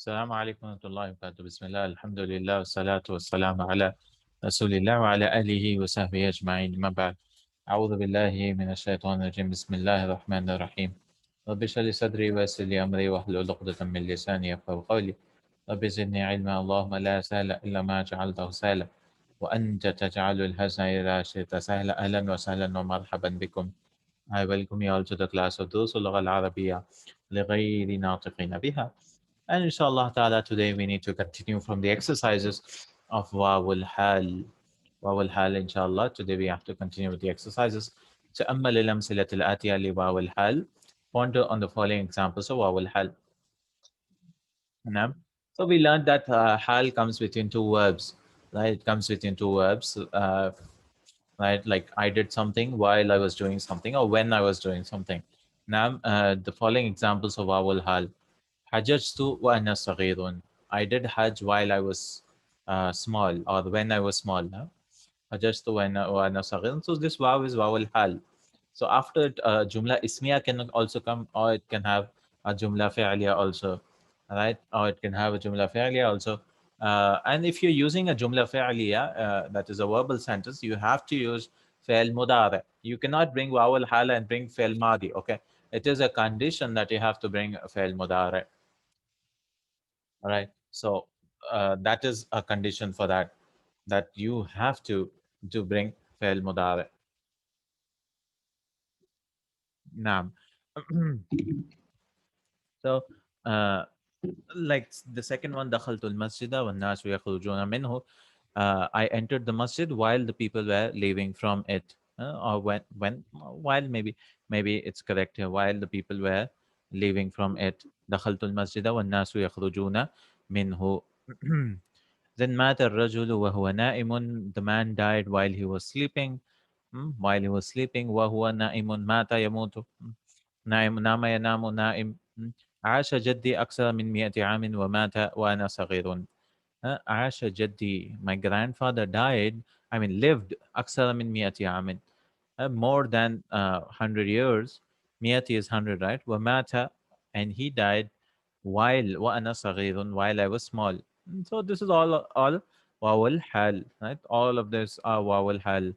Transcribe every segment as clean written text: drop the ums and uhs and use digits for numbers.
السلام عليكم ورحمة الله وبركاته. بسم الله الحمد لله والصلاة والسلام على رسول الله وعلى آله وصحبه أجمعين. ما بعد. أعوذ بالله من الشيطان الرجيم. بسم الله الرحمن الرحيم. رب اشرح لي صدري ويسر لي أمري واحلل عقدة من لساني يفقهوا قولي. رب زدني علما. اللهم لا سهل إلا ما جعلته سهلا وأنت تجعل الحزن إذا شئت سهلا. أهلا وسهلا ومرحبا بكم. I welcome you all to the class of those اللغة العربية لغير ناطقين بها. And inshallah ta'ala, today we need to continue from the exercises of vowel hal. Vowel hal, inshallah. Today we have to continue with the exercises. تأمل الأمثلة الآتية لواو hal. Ponder on the following examples of vowel hal. Naam. So we learned that hal comes between two verbs. Right? It comes between two verbs. Right? Like I did something while I was doing something or when I was doing something. Now, the following examples of vowel hal. Hajjtu wa ana saghirun. I did Hajj while I was small or when I was small. Huh? Hajjtu wa ana saghirun. So this waw is vowel hal. So after it, jumla ismiya can also come, or it can have a jumla fi'liya also, right? Or it can have a jumla fi'liya also. And if you're using a jumla fi'liya, that is a verbal sentence, you have to use fi'l mudari. You cannot bring vowel hal and bring fi'l madi. Okay, it is a condition that you have to bring fi'l mudari. All right. So that is a condition for that, that you have to bring fi'l mudari. Naam. So, uh, like the second one, dakhaltul masjida wan nasu yakhrujuna minhu. I entered the masjid while the people were leaving from it, or while maybe it's correct here. While the people were leaving from it, dakhaltul masjida wan nasu yakhrujuna minhu. Then mata ar-rajulu wa huwa na'imun. The man died while he was sleeping. While he was sleeping, wa huwa na'imun mata yamutu. نائم نام ينام نائم. عاش جدي أكثر من 100 عام ومات وأنا صغير. عاش جدي, my grandfather died, I mean lived أكثر من 100 عام, more than 100 years. 100 is 100, right? ومات, and he died while وأنا صغير, while I was small. So this is all واو الحال, right? All of this are واو الحال.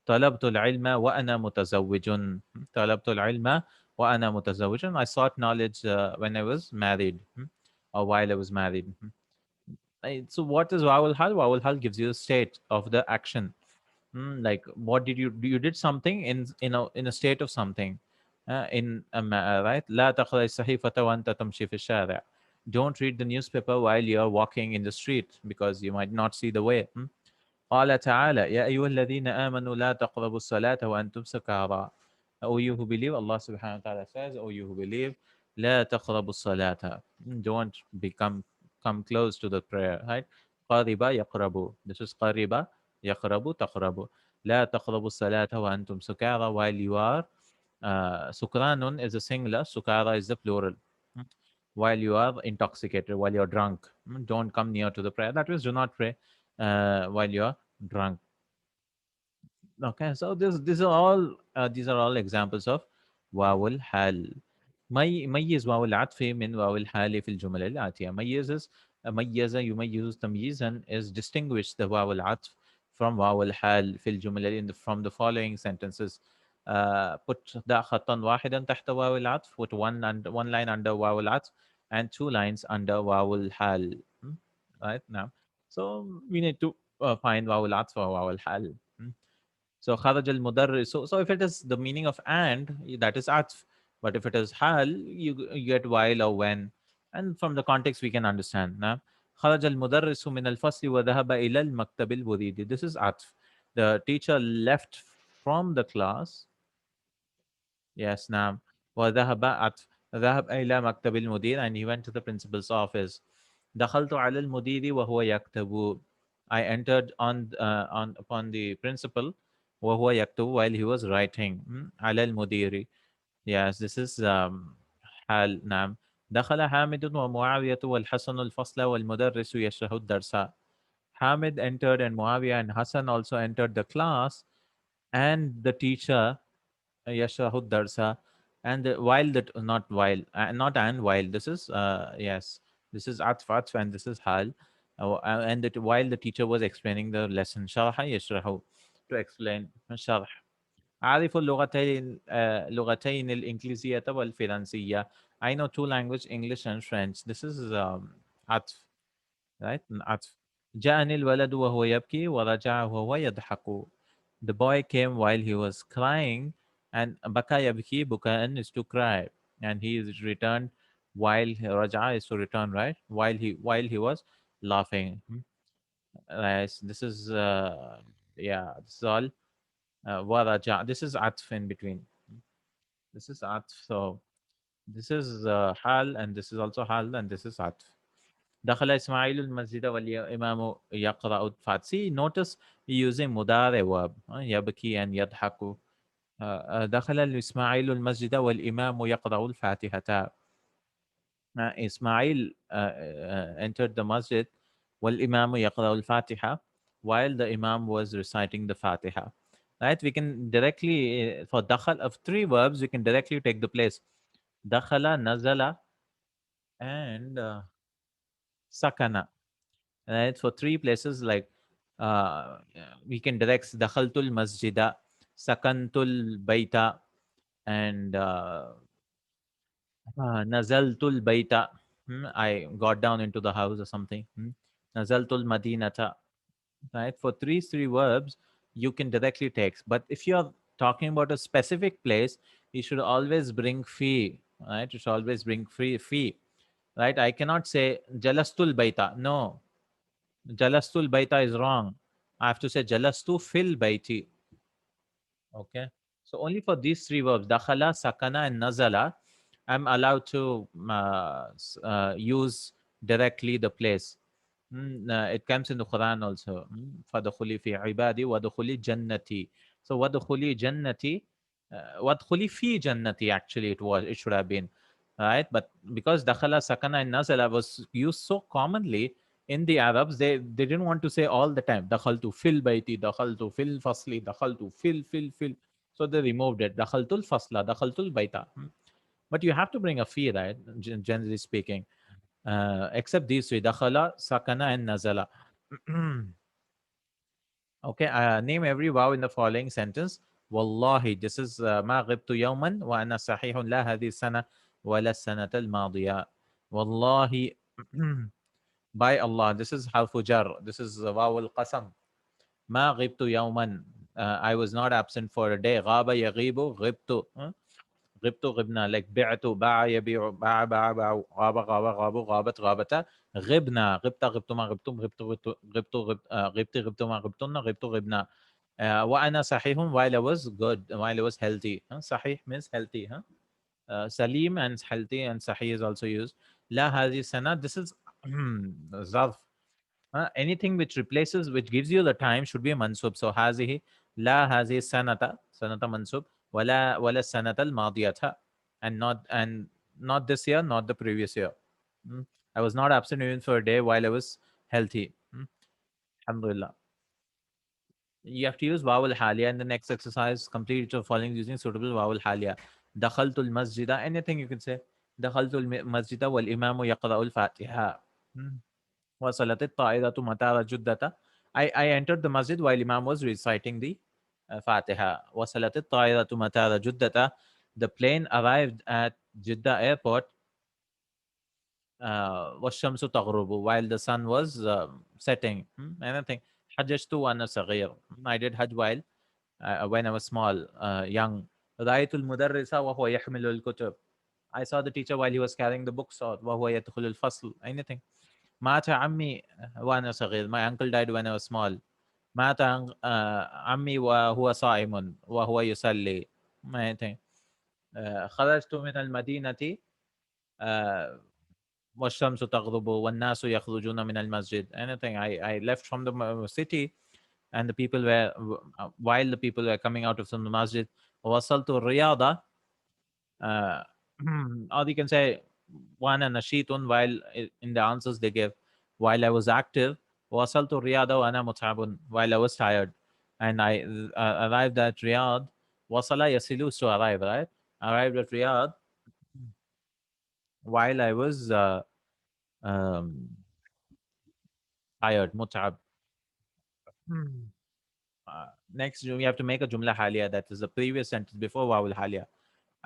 طلبت العلم وأنا متزوج. طلبت العلم وأنا متزوج. I sought knowledge when I was married, or while I was married. So what is vowel hal? Vowel hal gives you the state of the action. Like what did you do? You did something in a state of something. Right? لا تقرأ الصحيفة وأنت تمشي في الشارع. Don't read the newspaper while you are walking in the street because you might not see the way. قال تعالى يا أيها الذين آمنوا لا تقربوا الصلاة وأنتم سكارى. O you who believe, Allah subhanahu wa ta'ala says, O you who believe, لا تقربوا الصلاة. Don't come close to the prayer, right? قرب يقرب. This is قرب يقرب تقرب. لا تقربوا الصلاة وأنتم سكارى, while you are سكران is a singular, sukara is the plural. While you are intoxicated, while you're drunk, don't come near to the prayer. That means do not pray while you're drunk. Okay, so these are all examples of واو الحال. ميز واو العطف من واو الحال في الجمل الآتية. ميز يميز تمييزا is distinguish the واو العطف from واو الحال في الجمل from the following sentences. Put ضع خطا واحدا تحت واو العطف. Put one line under واو العطف and two lines under واو الحال. Right now, so we need to find واو العطف or واو الحال. So خرج المدرس. So if it is the meaning of and, that is atf. But if it is hal, you get while or when. And from the context we can understand. Now, خرج المدرس من الفصل وذهب إلى المكتب البريدي. This is atf. The teacher left from the class. Yes, now. وذهب atf. ذهب إلى مكتب المدير, and he went to the principal's office. دخلت على المدير وهو يكتب. I entered on upon the principal وهو يكتب, while he was writing. على المدير. Yes, this is حال. نعم. دخل حامد ومعاوية والحسن الفصل والمدرس يشرح الدرس. Hamid entered and Muawiyah and Hassan also entered the class, and the teacher يشرح الدرس. And while that, not while, not and while, this is yes, This is atf, and this is hal. And while the teacher was explaining the lesson, شرح يشرح, to explain شرح. أعرف اللغتين الإنجليزية والفرنسية. I know two languages, English and French. This is عطف, right? عطف. جاءني الولد وهو يبكي ورجع وهو يضحك. The boy came while he was crying, and بكى يبكي, بكاء is to cry, and he is returned while رجع is to return, right? While he was laughing. Right. This is yeah. This is all. ورجع. This is عطف in between. This is عطف. So this is حال, and this is also حال, and this is عطف. دخل إسماعيل المسجد والإمام يقرأ الفاتحة. See, notice using مضارع verb. يبكي and يضحك. دخل إسماعيل المسجد والإمام يقرأ الفاتحة. Ismail entered the masjid والإمام يقرأ الفاتحة, while the imam was reciting the Fatiha. Right? We can directly, for dakhal, of three verbs, we can directly take the place. Dakhala, nazala, and sakana. Right? For three places, like uh, we can direct dakhaltul masjida, sakantul baita, and nazaltul baita. I got down into the house or something. Nazaltul madinata. Right? For three verbs, you can directly text. But if you're talking about a specific place, you should always bring fi. Right? You should always bring free fi. Right? I cannot say jalastul baita. No, jalastul baita is wrong. I have to say jalastu fil baiti. Okay. So only for these three verbs, dakhala, sakana, and nazala, I'm allowed to use directly the place. It comes in the Quran also. فَدْخُلِي فِي عِبَادِي وَدْخُلِي جَنَّتِي. So وَدْخُلِي جَنَّتِي, وَدْخُلِي فِي جَنَّتِي, actually it should have been. Right? But because dakhala, sakana, and nazala was used so commonly in the Arabs, they didn't want to say all the time, dakhaltu fil baiti, dakhaltu fil fasli, dakhaltu fil. So they removed it. Dakhaltul fasla, dakhaltul baita. But you have to bring a fi, right? Generally speaking. Except these three, dakhala, sakana, and nazala. Okay, name every vow in the following sentence. Wallahi, this is ما غبت يوما وأنا صحيح لا هذه السنة ولا السنة الماضية. Wallahi, by Allah. This is harfu jar. This is vowel qasam. ما غبت يوما. I was not absent for a day. غاب يغيب غبت. غبت غبنا, like بعت باع يبيع باع غاب غابوا غابت غابتا. غبنا غبت غبتما غبتم غبت غبتما غبتن غبت غبنا. وأنا صحيح, while I was good, while I was healthy. صحيح means healthy. Salim and healthy, and sahih is also used. La هذه السنة, this is zarf. Anything which replaces, which gives you the time, should be a mansub. So hazihi, la hazihi sanata mansub, wala sanata al madiyata, and not this year, not the previous year. I was not absent even for a day while I was healthy. Alhamdulillah. You have to use vowel halia in the next exercise. Complete the following using suitable vowel halia. Dakhaltul masjida, anything you can say. Dakhaltul masjida wal imamu yaqra'ul fatiha. وصلت الطائرة مطار جدة. I entered the masjid while Imam was reciting the Fatiha. وصلت الطائرة مطار جدة. The plane arrived at Jeddah airport. والشمس تغرب, while the sun was setting. Anything. حججت وأنا صغير. I did Hajj while when I was small, young. رأيت المدرس وهو يحمل الكتب. I saw the teacher while he was carrying the books, or وهو يدخل الفصل. Anything. مات عمي وأنا صغير. My uncle died when I was small. مات عمي وهو صائم وهو يصلي. Anything. خرجت من المدينة والشمس تغرب والناس يخرجون من المسجد. Anything. I left from the city, and the people were, while the people were coming out of the masjid. وصلت الرياضة. uh, or you can say one and nashitun, while in the answers they gave, while I was active. وصلت الرياضة وأنا متعب, while I was tired, and I arrived at Riyadh. وصل يصل is to arrive, right? Arrived at Riyadh while I was um, tired, متعب. Hmm. Next, we have to make a jumla halia. That is the previous sentence before vowel halia.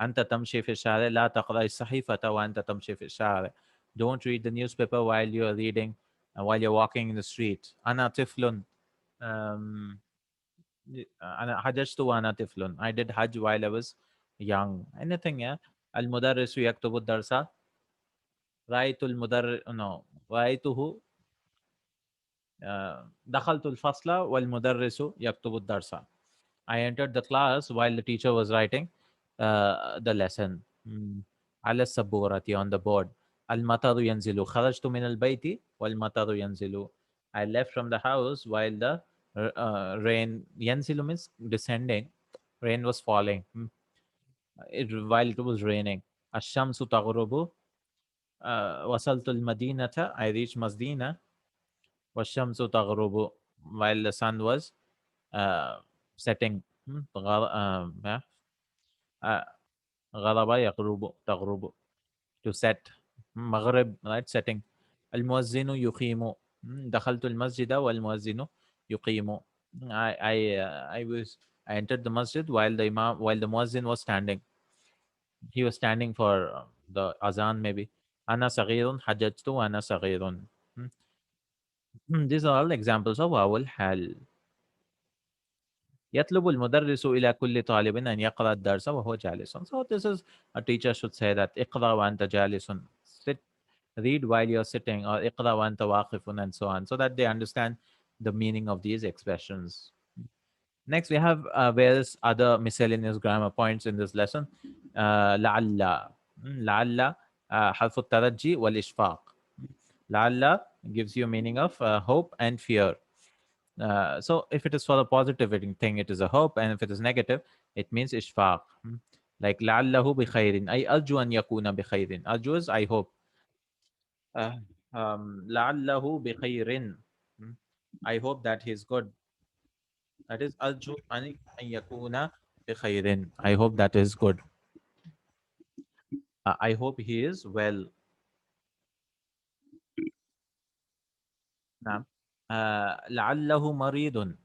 أنت تمشي في الشارع لا تقرأ الصحيفة وأنت تمشي في الشارع. Don't read the newspaper while you're reading, while you're walking in the street. أنا طفل. Um, أنا حججت وأنا طفل. I did Hajj while I was young. Anything, yeah. المدرس يكتب الدرس. رأيت المدرس no رأيته دخلت الفصل والمدرس يكتب الدرس. I entered the class while the teacher was writing the lesson. على السبورة on the board. المطر ينزل. خرجت من البيت والمطر ينزل. I left from the house while the rain ينزل means descending. Rain was falling. While it was raining. الشمس تغرب. وصلت المدينة. I reached Madina. والشمس تغرب while the sun was uh, setting. Yeah. uh, غرب يغرب تغرب to set. مغرب right setting. المؤذن يقيم. دخلت المسجد والمؤذن يقيم. I entered the masjid while the muezzin was standing. He was standing for the azan maybe. أنا صغير حججت وأنا صغير. These are all examples of vowel hal. يطلب المدرس إلى كل طالب أن يقرأ الدرس وهو جالس. So this is a teacher should say that اقرأ وأنت جالس. Sit, read while you're sitting, or اقرأ وأنت واقف, and so on, so that they understand the meaning of these expressions. Next, we have various other miscellaneous grammar points in this lesson. لعل. لعل حرف الترجي والإشفاق. لعل gives you meaning of hope and fear. So if it is for a positive thing, it is a hope, and if it is negative, it means ishfaq. Like لعله بخير أي أرجو أن يكون بخير. أرجو is I hope. Uh, لعله بخير. I hope that he is good. That is أرجو أن يكون بخير. I hope that is good. I hope he is well. نعم. لعله مريض.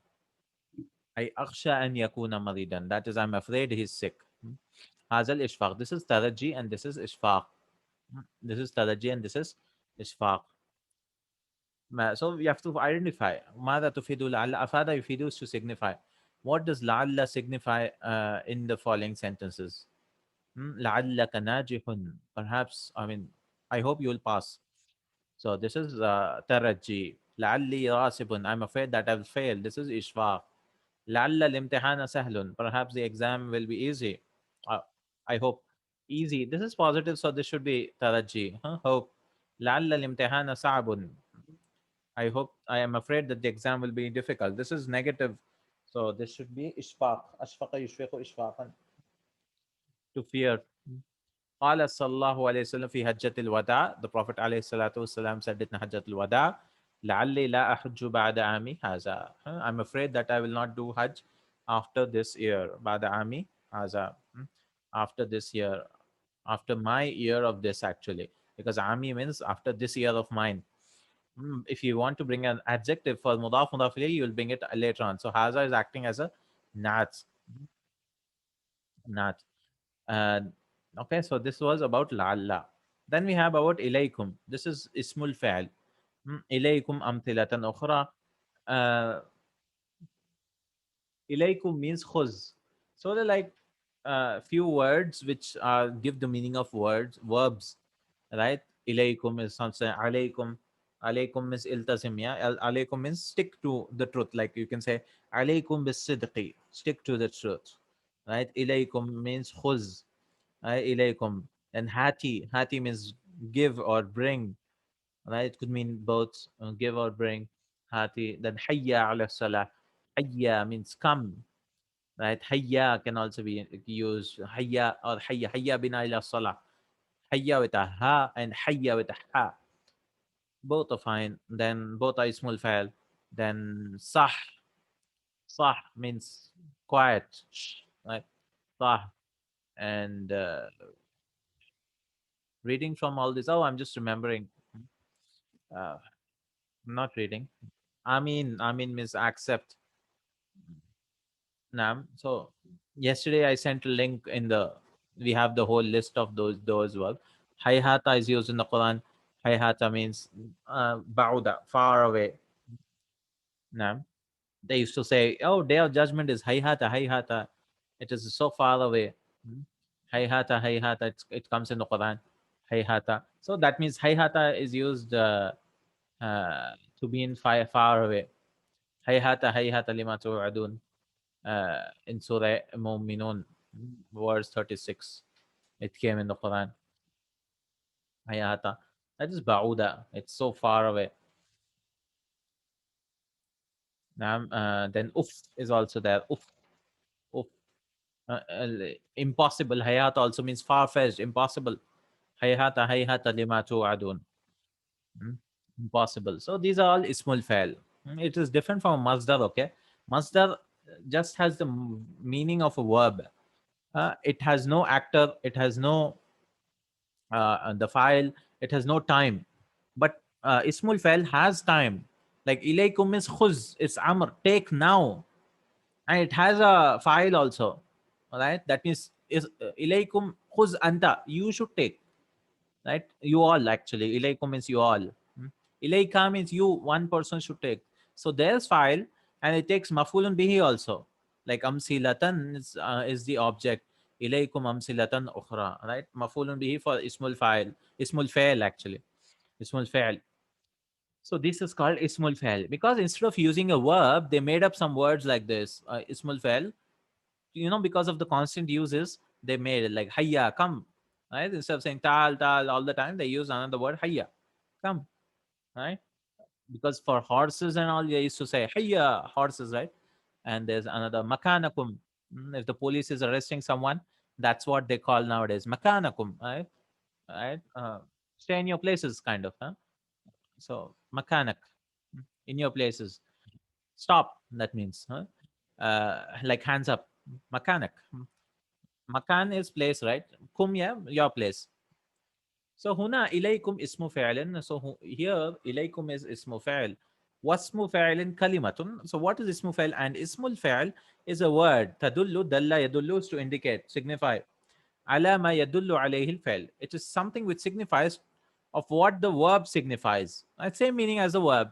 I أخشى أن يكون مريضا. That is, I'm afraid he's sick. هذا الإشفاق. This is Taraji and this is ishfaq. This is Taraji and this is ishfaq. So we have to identify. ماذا تفيد لعل. أفاد يفيد is to signify. What does لعل signify in the following sentences? لعلك ناجح. Perhaps, I mean, I hope you will pass. So this is Taraji. لعلي راسب. I'm afraid that I will fail. This is ishfaq. لعل الامتحان سهل. Perhaps the exam will be easy. Uh, I hope. Easy. This is positive, so this should be Taraji. Hope. لعل الامتحان صعب. I hope. I am afraid that the exam will be difficult. This is negative, so this should be ishfaq. أشفق يشفق إشفاقا. To fear. قال صلى الله عليه وسلم في حجة الوداع. The Prophet عليه الصلاة والسلام said in حجة الوداع لعلي لا أحج بعد عامي هذا. I'm afraid that I will not do Hajj after this year. بعد عامي هذا. After this year. After my year of this, actually. Because عامي means after this year of mine. If you want to bring an adjective for mudaf mudaf ilayhi, you will bring it later on. So haza is acting as a nat. Nat. Okay, so this was about la'alla. Then we have about ilaykum. This is ismul fa'al. Ilaykum amthilatan ukhra. Uh, ilaykum means khuz. So they're like few words which give the meaning of words, verbs, right? Ilaykum is something. Alaykum. Alaykum means iltazim. Yeah, alaykum means stick to the truth. Like you can say alaykum bis sidqi, stick to the truth, right? Ilaykum means khuz. Ilaykum. And hati means give or bring, right? It could mean both, give or bring. Hati. Then hayya ala salah. Hayya means come, right? Hayya can also be used. Hayya or hayya. Hayya bina ila salah. Hayya with a ha and hayya with a ha. Both are fine. Then both are ismul fa'al. Then sah. Sah means quiet. Shh, right? Sah. And reading from all this. Oh, I'm just remembering. Uh, I'm not reading. I mean means accept. Nam. So yesterday I sent a link in the. We have the whole list of those verbs. Hayhata is used in the Quran. Hayhata means bauda, far away. Nam. They used to say, "Oh, day of judgment is hayhata, hayhata." It is so far away. Hmm. Hayhata, hayhata. It comes in the Quran. Hayhata. So that means hayhata is used to be in far away. Hayhata, hayhata lima tu'adun. In Surah Mu'minun, verse 36. It came in the Quran. Hayata. That is Ba'uda. It's so far away. Then Uf is also there. Uf. Uf. Impossible. Hayat also means far fetched, impossible. Hayata, hayata lima tu'adun. Mm, Impossible. So these are all Ismul Fa'il. It is different from Masdar, okay? Masdar just has the meaning of a verb. It has no actor, it has no the file, it has no time. But Ismul Fa'il has time. Like ilaykum is khuz, it's amr, take now. And it has a file also. All right, that means is ilaykum khuz anta, you should take. Right, you all actually. Ilaykum means you all. Hmm? Ilayka means you, one person should take. So there's file, and it takes mafulun bihi also. Like amsilatan is the object. Ilaykum amsilatan ukhra. Right, mafulun bihi for ismul file, ismul fa'il actually, ismul fa'il. So this is called ismul fa'il because instead of using a verb, they made up some words like this. Ismul fa'il, because of the constant uses, they made it like hayya, come. Right? Instead of saying tal all the time, they use another word hayya, come. Right? Because for horses and all, they used to say hayya, horses, right? And there's another makanakum. If the police is arresting someone, that's what they call nowadays makanakum, right? Right? Stay in your places, kind of. Huh? So makanak, in your places. Stop. That means, huh? Like hands up. Makanak. Makan is place, right? Kum, yeah, your place. So huna ilaykum ismu fi'lin. So here ilaykum is ismu fi'l. Wasmu fi'lin kalimatun. So what is ismu fi'l? And ismul fi'l is a word. Tadullu, dalla, yadullu is to indicate, signify. Ala ma yadullu alayhi al-fi'l. It is something which signifies of what the verb signifies. Right? Same meaning as the verb.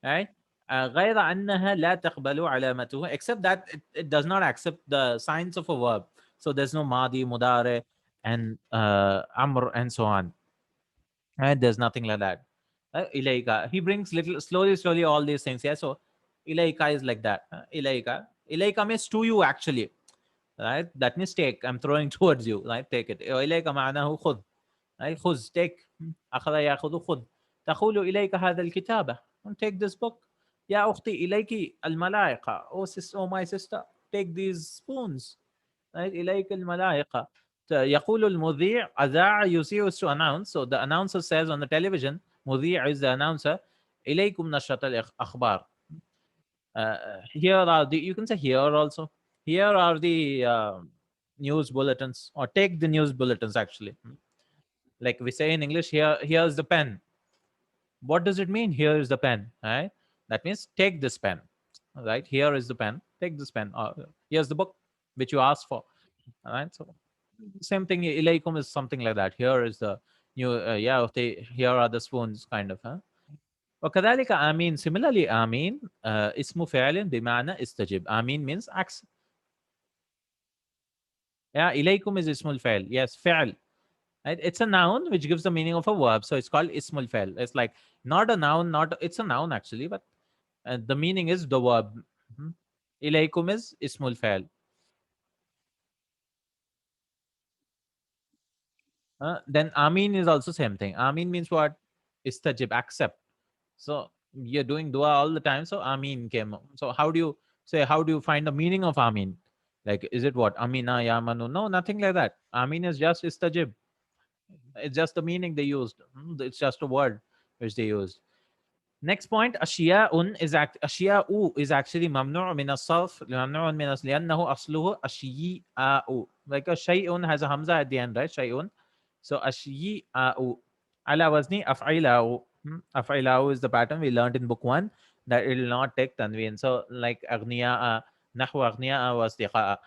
Right? غير أنها لا تقبل علامته, except that it does not accept the signs of a verb. So there's no madi, mudare, and amr, and so on. Right? There's nothing like that. Ilaika. He brings little slowly all these things. Yeah. So ilaika is like that. Ilaika. Ilaika means to you actually. Right? That means take. I'm throwing towards you. Right? Take it. إليك معناه خذ. Right? خذ, take. أخذ يأخذ خذ. تقول إليك هذا الكتاب. Take this book. يا أختي إليك الملائقة. Oh, sister, oh my sister, take these spoons. Right? إليك الملائقة. يقول المذيع أذاع يذيع is to announce. So the announcer says on the television, مذيع is the announcer. إليكم نشرة الأخبار. Here are the, you can say here also. Here are the news bulletins, or take the news bulletins actually. Like we say in English, here's the pen. What does it mean? Here is the pen, right? That means take this pen, right? Here is the pen. Take this pen. Here's the book which you asked for, all right? So same thing. Ilaykum is something like that. Here is the new. Yeah, okay, here are the spoons, kind of. Huh? وكذلك آمين. Similarly, آمين اسم فعل بمعنى استجب. آمين means accept. Yeah, إليكم is اسم الفعل. Yes, فعل. Right? It's a noun which gives the meaning of a verb. So it's called ismul fa'il. It's like not a noun, it's a noun actually, but the meaning is the verb. Mhm. Ilaykum is ismul fa'il. Then amin is also same thing. Amin means what? Istajib, accept. So you're doing dua all the time. So amin came. So how do you say, how do you find the meaning of amin? Like, is it what? Amina ya manu? No, nothing like that. Amin is just istajib. It's just the meaning they used. It's just a word which they used. Next point, أشياء is أشياء is actually ممنوع من الصرف ممنوع من لأنه أصله أشياء. Like a شيء has a hamza at the end, right? شيء. So أشياء على وزن أفعله. Afailahu is the pattern we learned in book one, that it will not take tanween. So like agniya, nahwu agniya was asdiqa.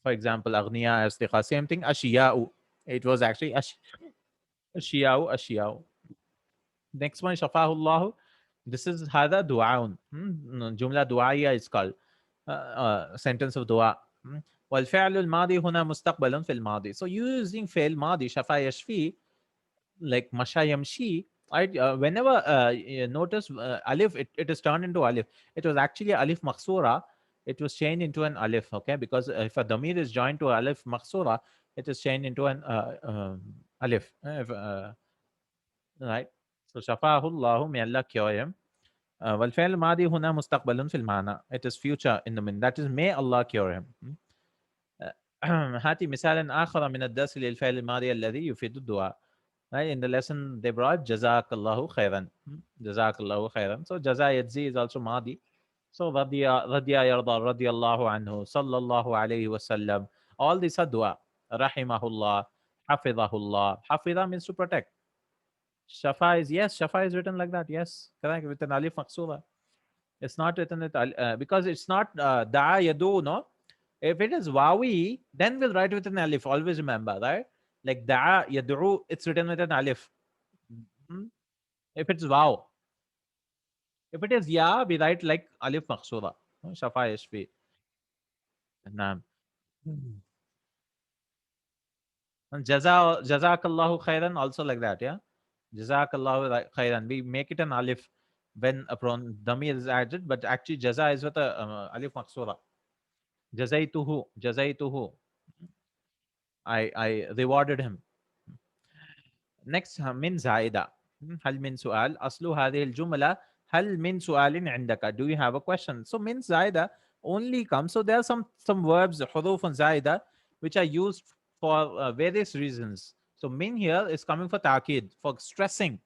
For example, agniya asdiqa. Same thing, ashiya'u. It was actually ashiya'u, ashiya'u. Next one, shafahullahu. This is hada du'aun. Jumla du'aiya is called. Sentence of dua. والفعل الماضي هنا مستقبل في الماضي. So using فعل ماضي شفا يشفي, like masha yamshi, right? Whenever you notice alif, it is turned into alif. It was actually alif maksura. It was changed into an alif, okay? Because if a damir is joined to alif maksura, it is changed into an alif. Right? So shafahu Allahu, may Allah cure him. والفعل الماضي هنا مستقبل في المعنى. It is future in the min. That is, may Allah cure him. هاتي مثالا آخر من الدرس للفعل الماضي الذي يفيد الدعاء. Right? In the lesson they brought Jazakallahu Khairan. Jazakallahu Khairan. So Jaza Yadzi is also Madi. So Radiya Yarda Radiyallahu Anhu Sallallahu Alayhi Wasallam. All these are dua. Rahimahullah, Hafidahullah. Hafidha means to protect. Shafa is, yes, Shafa is written like that. Yes, correct. With an alif maksura. It's not written with because it's not da'a yadu, no. If it is wawi, then we'll write with an alif. Always remember, right? Like da'a yad'u, it's written with an alif. Mhm. If it's waw. If it is ya, we write like alif maksura. Shafa yashfi. Naam. And jazakallahu khairan, also like that, yeah. Jazakallahu khairan. We make it an alif when a damir is added, but actually jaza is with a alif maksura. Jazaituhu. I rewarded him. Next, من زائدة. هل من سؤال؟ أصل هذه الجملة هل من سؤال عندك? Do you have a question? So من زائدة only comes. So there are some verbs حروف زائدة which are used for various reasons. So min here is coming for ta'kid, for stressing,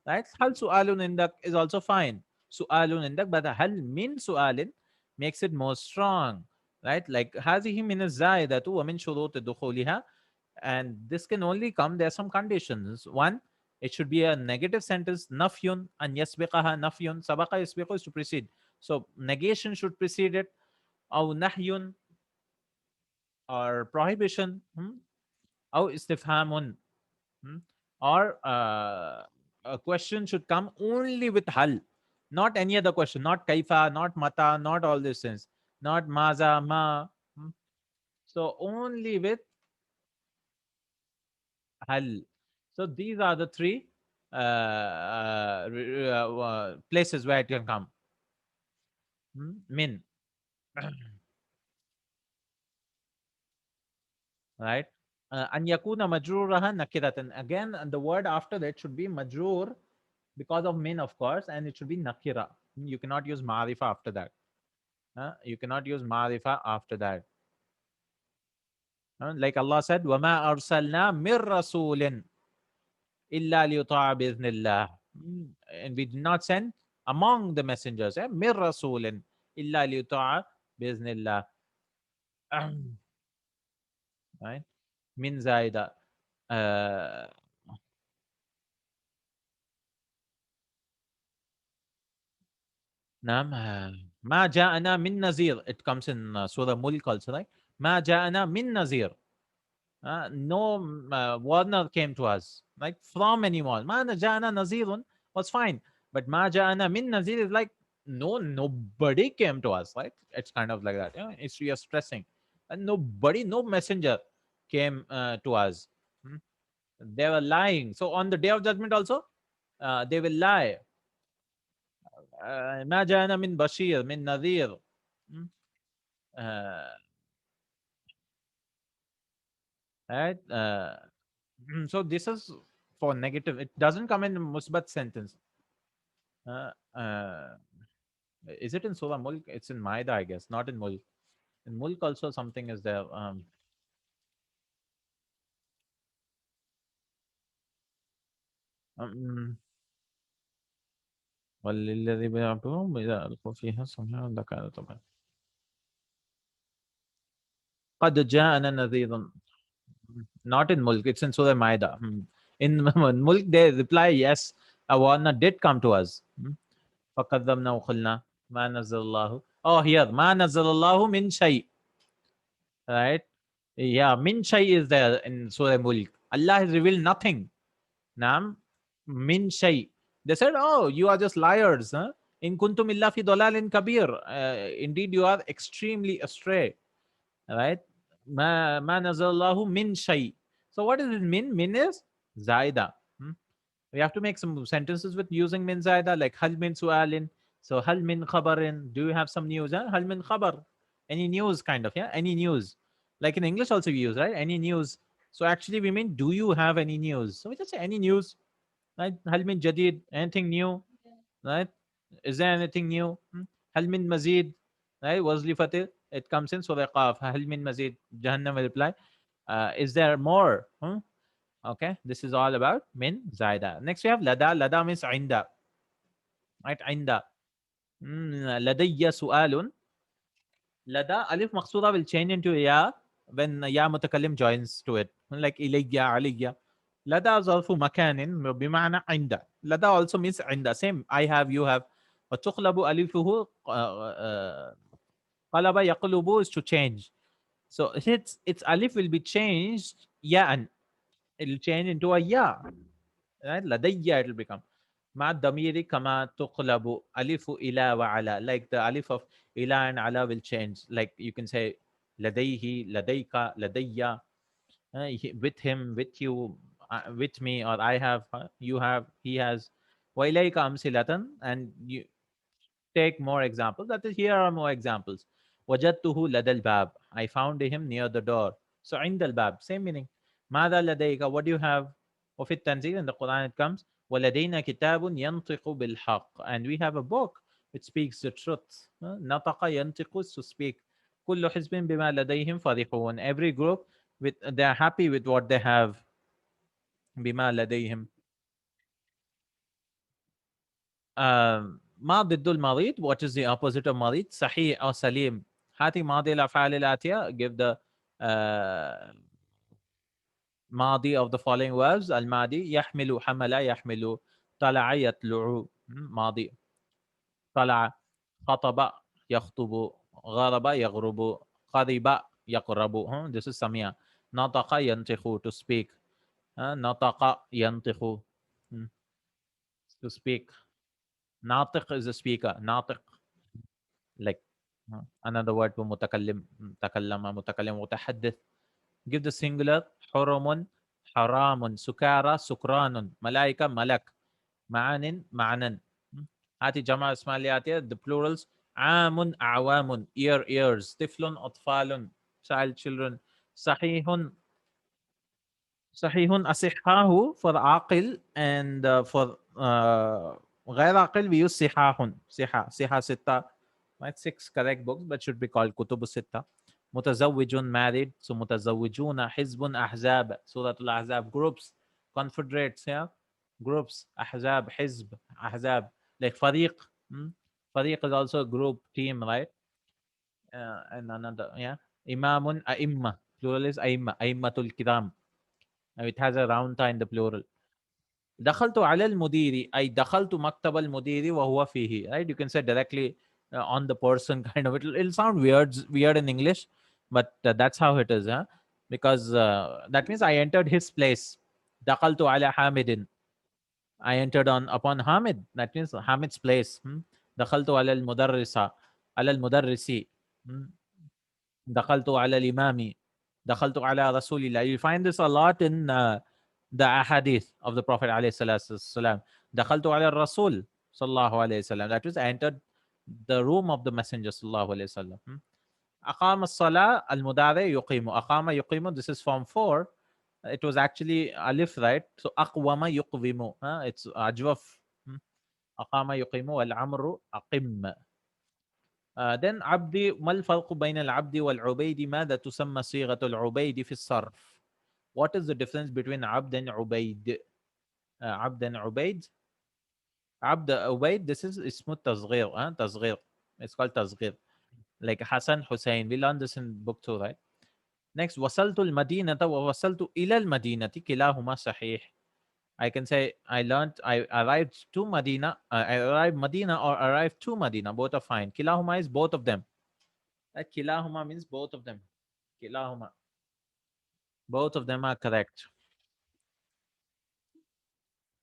right? هل سؤال عندك is also fine. سؤال عندك, but هل من سؤال makes it more strong, right? Like هذه من الزائدة ومن شروط دخولها. And this can only come, there are some conditions. One, it should be a negative sentence, nafyun, and yasbiqaha nafyun. Sabaqa yasbiqu is to precede. So negation should precede it. Or nahyun, or prohibition. Or istifhamun. Or a question should come only with hal. Not any other question. Not kaifa, not mata, not all these things. Not maza, ma. So only with hal. So these are the three places where it can come. Min, right? An yakuna majruraha nakiratan. Again, and the word after that should be majrur because of min, of course, and it should be nakira. You cannot use ma'rifa after that. You cannot use ma'rifa after that. Like Allah said, وَمَا أَرْسَلْنَا مِن رَسُولٍ إِلَّا لِيُطَاعَ بِإِذْنِ اللَّهِ. And we did not send among the messengers, مِن رَسُولٍ إِلَّا لِيُطَاعَ بِإِذْنِ اللَّهِ. Right? Min zaida. Uh, نعم. ما جاءنا من نذير. It comes in Surah Mulk also, right? ما جاءنا من نذير. No warner came to us, like from anyone. ما جاءنا نذير was fine, but ما جاءنا من نذير is like nobody came to us, right? It's kind of like that. It's, you're stressing, and nobody, no messenger came to us. They were lying. So on the day of judgment also, they will lie. ما جاءنا من بشير من نذير. Uh, right? So this is for negative. It doesn't come in musbat sentence. Uh, uh, is it in Surah Mulk? It's in Maida, I guess, not in Mulk. In Mulk also something is there. Um, وللذي بيعبدون إذا ألقوا فيها سمعوا لك طبعا. قد جاءنا نذير. Not in Mulk. It's in Surah Maida. In Mulk, they reply yes. Awana did come to us. فَكَذَّبْنَا وَقُلْنَا مَا نَزَّلَ اللَّهُ. Oh, here, مَا نَزَّلَ اللَّهُ مِنْ شَيْءٍ. Right? Yeah, min shay is there in Surah Mulk. Allah has revealed nothing. Naam, min shay. They said, oh, you are just liars. Huh? In kuntum illa fi dalalin kabir. Indeed, you are extremely astray. Right? Ma nazallahu min shay. So what is it min? Min is zaida. We have to make some sentences with using min zaida, like hal min su'alin. So hal min khabarin. Do you have some news? Huh? Hal min khabar. Any news kind of, yeah? Any news. Like in English also we use, right? Any news. So actually we mean, do you have any news? So we just say any news, right? Hal min jadid. Anything new, right? Is there anything new? Hal min mazid, right? Wazli fatih. It comes in Surah Qaf. Hal min mazid. Jahannam will reply. Is there more? Okay, this is all about min zaida. Next we have lada. Lada means inda, right? Inda. Ladayya su'alun. Lada alif maqsuda will change into ya when ya mutakallim joins to it. Like ilayya, aliyya. Lada is also makanin bima'na inda. Lada also means inda. Same. I have, you have. وتقلب ألفه قلب يقلب is to change. So its alif will be changed ya'an. It'll change into a ya. Right? Ladayya it will become. Ma damiri kama tuqlabu alifu ila wa ala. Like the alif of ila and ala will change. Like you can say ladayhi, ladayka, ladayya. With him, with you, with me, or I have, you have, he has. Wa ilayka amsilatan. And you take more examples. That is, here are more examples. Wajadtuhu ladal bab. I found him near the door. So indal bab, same meaning. Mada ladayka, what do you have? وفي التنزيل, in the Quran it comes, وَلَدَيْنَا كِتَابٌ يَنطِقُ بِالْحَقِّ. And we have a book which speaks the truth. نطق ينطق is to speak. كل حزب بما لديهم فرحون. Every group, with they are happy with what they have. بما لديهم. ما ضد المريض? What is the opposite of مريض? صحيح or سليم. هاتي ماضي الأفعال الآتية. Give the ماضي of the following verbs. الماضي يحمل حمل يحمل طلع يطلع. ماضي. طلع خطب يخطب غرب يغرب قرب يقرب. This is سميع. نطق ينطق to speak. نطق ينطق to speak. ناطق is a speaker. ناطق, like another word for متكلم. تكلم متكلم متحدث. Give the singular. حرم حرام سكارى سكران ملائكة ملك معان معنا. هاتي جمع اسماء اللي آتية the plurals. عام أعوام ears طفل أطفال child children. صحيح صحيح أصحاه for عاقل and for غير عاقل we use صحاح. صحة ستة, right? 6 correct books but should be called كتب الستة. متزوج married, so متزوجون. حزب أحزاب, سورة الأحزاب. Groups, confederates, yeah, groups. أحزاب, حزب, أحزاب. Like فريق. فريق is also a group, team, right? And another, yeah. إمام أئمة, plural is أئمة. أئمة الكرام. Now it has a round ta in the plural. دخلت على المدير, أي دخلت مكتب المدير وهو فيه. Right? You can say directly on the person kind of. It'll sound weird in English, but that's how it is, huh? Because that means I entered his place. دخلت على حامد. I entered upon Hamid. That means Hamid's place. دخلت على المدرسة. على المدرسي. دخلت على الإمام. دخلت على رسول الله. You find this a lot in the ahadith of the Prophet عليه الصلاة والسلام. دخلت على الرسول صلى الله عليه وسلم. That means I entered the room of the Messenger صلى الله عليه وسلم. أقام الصلاة. المضارع يقيم. أقام يقيم. This is form 4. It was actually alif, right? So أقوم يقوم. It's أجوف. أقام يقيم والعمر أقم. Then عبدي. ما الفرق بين العبد والعبيد؟ ماذا تسمى صيغة العبيد في الصرف? What is the difference between عبد and عبيد? عبد and عبيد. عبد عبيد, this is اسمه تصغير. تصغير. It's called تصغير. Like Hassan, Hussein. We learned this in book 2, right? Next, وصلت المدينة ووصلت إلى المدينة. كلاهما صحيح. I can say I learned, I arrived to Medina, I arrived Medina or arrived to Medina. Both are fine. Kilahuma is both of them. Kilahuma means both of them. Kilahuma. Both of them are correct.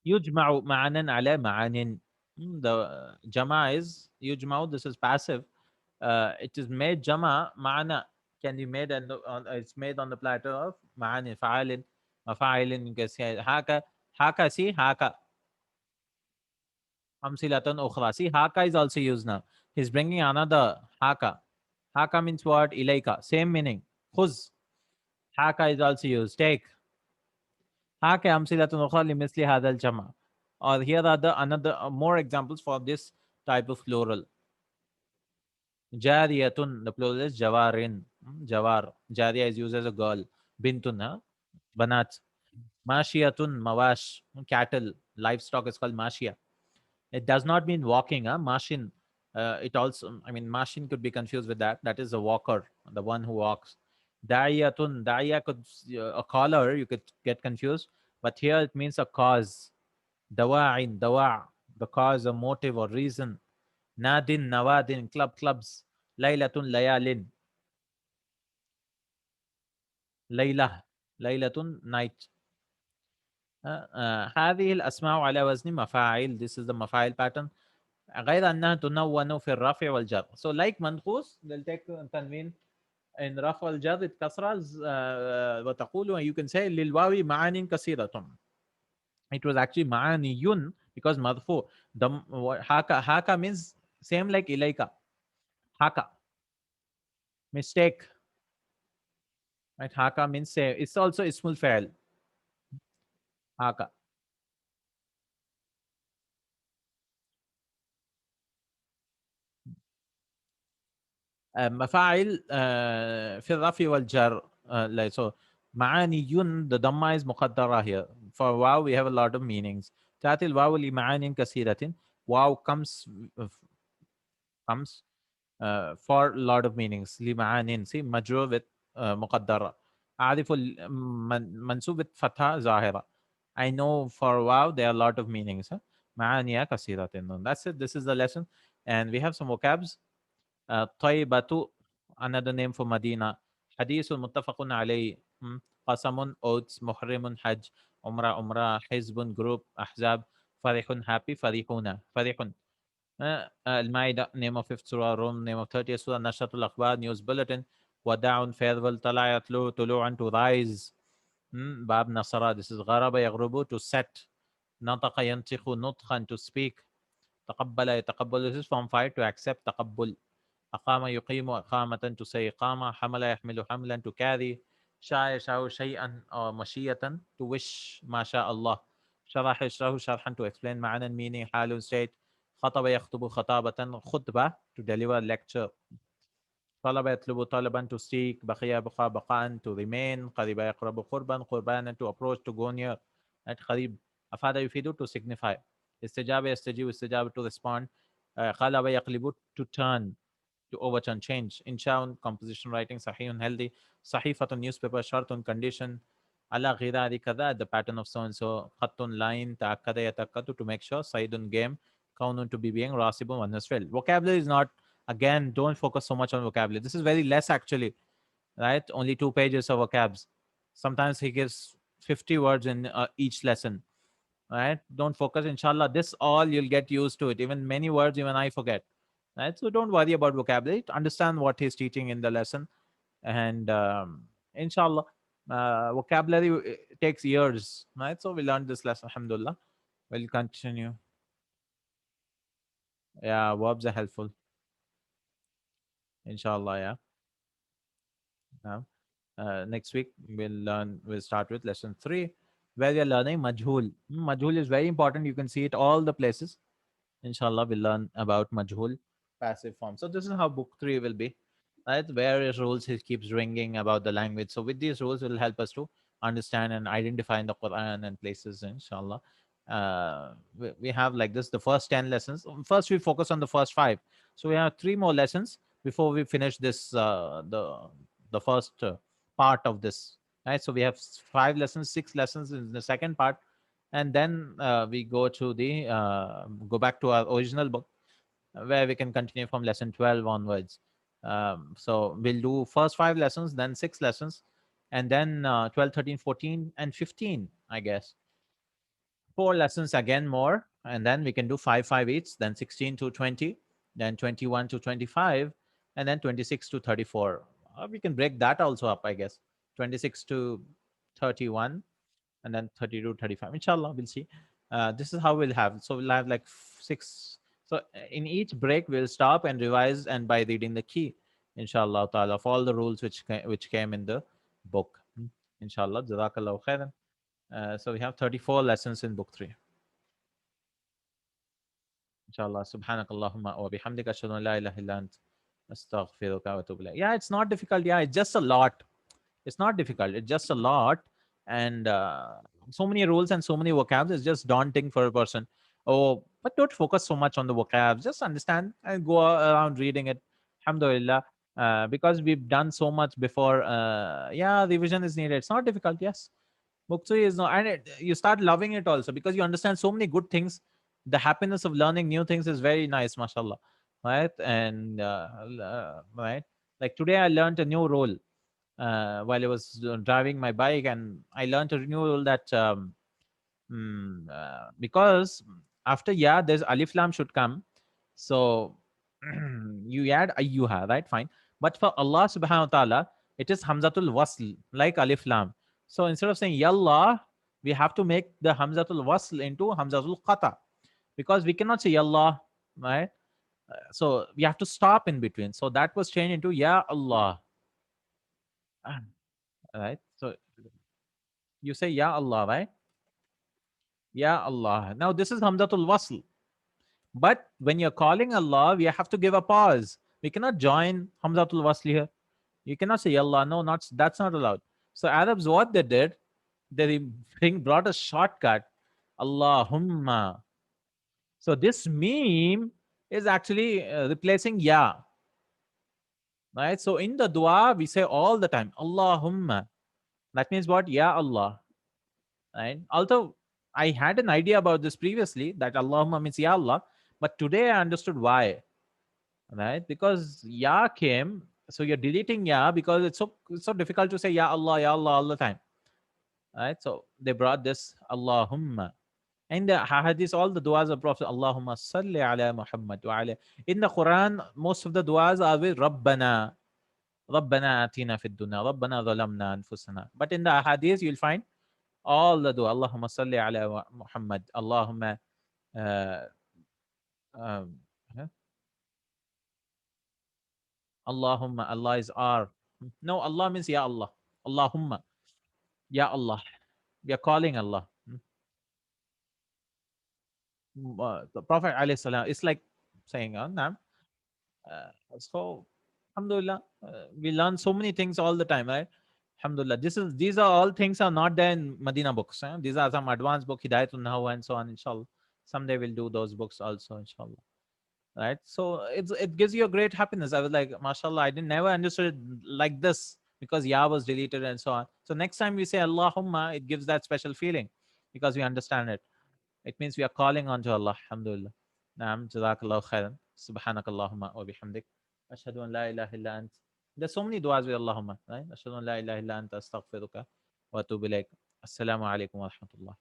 يجمع معنا على معان. The jama is yujma'u. This is passive. It is made jama ma'ana. Can be made and it's made on the platter of ma'ani fa'alin, mafa'ilin. You can say haka, haka. See haka. Amsilatan ukhra. See haka is also used now. He's bringing another haka. Haka means what? Ilayka. Same meaning. Khuz. Haka is also used. Take. Haka amsilatun ukhra limisli hadal jama. Or here are the another more examples for this type of plural. Jariyatun, the plural is jawarin. Jawar. Jariya is used as a girl. Bintun, huh? Banat. Mashiyatun, mawash. Cattle. Livestock is called mashia. It does not mean walking, huh? Mashin. It also, I mean, mashin could be confused with that. That is a walker, the one who walks. Da'iyatun, da'iya could, a caller, you could get confused. But here it means a cause. Dawa'in, dawa', the cause, a motive or reason. Nadin, nawadin, clubs. Laylatun, layalin. Laylah, laylatun, night. هذه الأسماء على وزن مفاعل. This is the مفاعل pattern. غير أنها تنون في الرفع والجر. So like منقوص, they'll take تنوين in رفع والجر كسرة وتقول, you can say للواو معان كثيرة. It was actually معاني because مرفوع. The haka means same like إليك. Haka, mistake. Right? Haka means same. It's also ismul fa'il. Haka. مفاعل في الرفع والجر. Like so معاني the dhamma is مقدرة here. For wow we have a lot of meanings. تأتي الواو لمعان كثيرة. Wow comes for a lot of meanings. لمعان. See مجرور with مقدرة. أعرف منسوب with فتحة ظاهرة. I know for wow there are a lot of meanings. Huh? معاني كثيرة. That's it. This is the lesson. And we have some vocabs. طيبة, another name for Madina. حديث متفق عليه. قسم, oaths. محرم, حج. عمرة, حزب, group. أحزاب. فرح, happy. فرحون, فرح. المائدة, name of fifth surah. Rum, name of 30th surah. نشرة الأخبار, news bulletin. وداع, farewell. طلع, يطلع, طلوعا, to rise. باب نصرة, this is غرب يغرب, to set. نطق ينطق, نطقا, to speak. تقبل يتقبل, this is from 5, to accept. تقبل. أقام يقيم إقامة, to say إقامة. حمل يحمل حملا, to carry. شاء يشاء شيئا أو مشية, to wish. ما شاء الله. شرح يشرح شرحا, to explain. معنى, meaning. حال, state. خطب يخطب خطابة. خطبة, to deliver lecture. طلب يطلب طلبا, to seek. بقي يبقى بقاء, to remain. قرب يقرب قربا, قربانا, to approach, to go near. At قريب. أفاد يفيد, to signify. استجاب يستجيب, استجاب, to respond. قلب يقلب, to turn, to overturn, change. Inshaun, composition writing. Sahihun, healthy. Sahifatun, newspaper. Shartun, condition. Ala ghirari kada, the pattern of so and so. Khattun, line. Ta'akkada yatakkadu, to make sure. Saidun, game. Kaunun, to be being. Rasibun, one as well. Vocabulary is not, again, don't focus so much on vocabulary. This is very less actually, right? Only 2 pages of vocabs. Sometimes he gives 50 words in each lesson, right? Don't focus. Inshallah, this all you'll get used to it. Even many words, even I forget, right? So don't worry about vocabulary. Understand what he's teaching in the lesson, and inshallah, vocabulary takes years, right? So we learned this lesson. Alhamdulillah. We'll continue. Yeah, verbs are helpful. Inshallah, yeah. Yeah. Next week we'll start with lesson 3, where we are learning majhul. Majhul is very important. You can see it all the places. Inshallah, we'll learn about majhul, passive form. So this is how book 3 will be, right? Various rules he keeps ringing about the language. So with these rules, it will help us to understand and identify in the Quran and places. Inshallah, we have like this: the first 10 lessons. First, we focus on the first 5. So we have 3 more lessons before we finish this. The first part of this, right? So we have 5 lessons, 6 lessons in the second part, and then we go to the go back to our original book, where we can continue from lesson 12 onwards. So we'll do first 5 lessons, then 6 lessons, and then 12, 13, 14, and 15, I guess. 4 lessons again more, and then we can do 5, 5 each, then 16 to 20, then 21 to 25, and then 26 to 34. We can break that also up, I guess. 26 to 31, and then 30 to 35. Inshallah, we'll see. This is how we'll have. So we'll have like six. So in each break, we'll stop and revise, and by reading the key, inshallah ta'ala, of all the rules which came in the book. Inshallah, Jazakallahu Khair. So we have 34 lessons in book 3. Inshallah. Subhanakallahumma wa bihamdika ashhadu an la ilaha illa ant astaghfiruka wa atubu ilayk. Yeah, it's not difficult. Yeah, it's just a lot. It's not difficult. It's just a lot. And so many rules and so many vocabs is just daunting for a person. Oh, but don't focus so much on the vocabs. Just understand and go around reading it. Alhamdulillah. Because we've done so much before. Yeah, revision is needed. It's not difficult. Yes. Muktsui is not, and you start loving it also because you understand so many good things. The happiness of learning new things is very nice, mashallah, right? And right, like today I learned a new rule while I was driving my bike, and I learned a new rule that because after ya, there's alif lam should come, so you add ayyuha, right? Fine, but for Allah subhanahu wa taala, it is hamzatul wasl like alif lam. So instead of saying yallah, we have to make the hamzatul wasl into hamzatul qata, because we cannot say yallah, right? So we have to stop in between. So that was changed into ya Allah, right? So you say ya Allah, right? Ya Allah. Now this is hamzatul wasl. But when you're calling Allah, we have to give a pause. We cannot join hamzatul wasl here. You cannot say Allah. No, not that's not allowed. So Arabs, what they did, they brought a shortcut. Allahumma. So this meme is actually replacing ya, right? So in the dua, we say all the time, Allahumma. That means what? Ya Allah, right? Although I had an idea about this previously, that Allahumma means Ya Allah, but today I understood why, right? Because Ya came, so you're deleting Ya because it's so difficult to say Ya Allah all the time, right? So they brought this Allahumma. And the hadith, all the du'as of Prophet, Allahumma salli ala Muhammad wa ala. In the Quran, most of the du'as are with Rabbana, Rabbana atina fid dunya, Rabbana zalamna anfusana. But in the hadith, you'll find all the dua. Allahumma salli ala Muhammad. Allahumma. Uh, um, huh? Allahumma. Allah is our. No, Allah means Ya Allah. Allahumma. Ya Allah. We are calling Allah. The Prophet alayhi salam. It's like saying, Naam. So, Alhamdulillah, we learn so many things all the time, right? Alhamdulillah. These are all things are not there in Madina books. These are some advanced book, Hidayatul Nahu and so on, inshallah. Someday we'll do those books also, inshallah. Right? So it gives you a great happiness. I was like, mashallah, I didn't never understood it like this because Ya was deleted and so on. So next time we say Allahumma, it gives that special feeling because we understand it. It means we are calling on to Allah. Alhamdulillah. Naam, Jazakallahu Khairan. Subhanakallahumma wa bihamdik. Ashhadu an la ilaha illa ant. There's so many du'as with Allahumma, right? Ashhadu an la ilaha illa anta astaghfiruka wa atubu ilayk. Assalamu alaikum wa rahmatullah.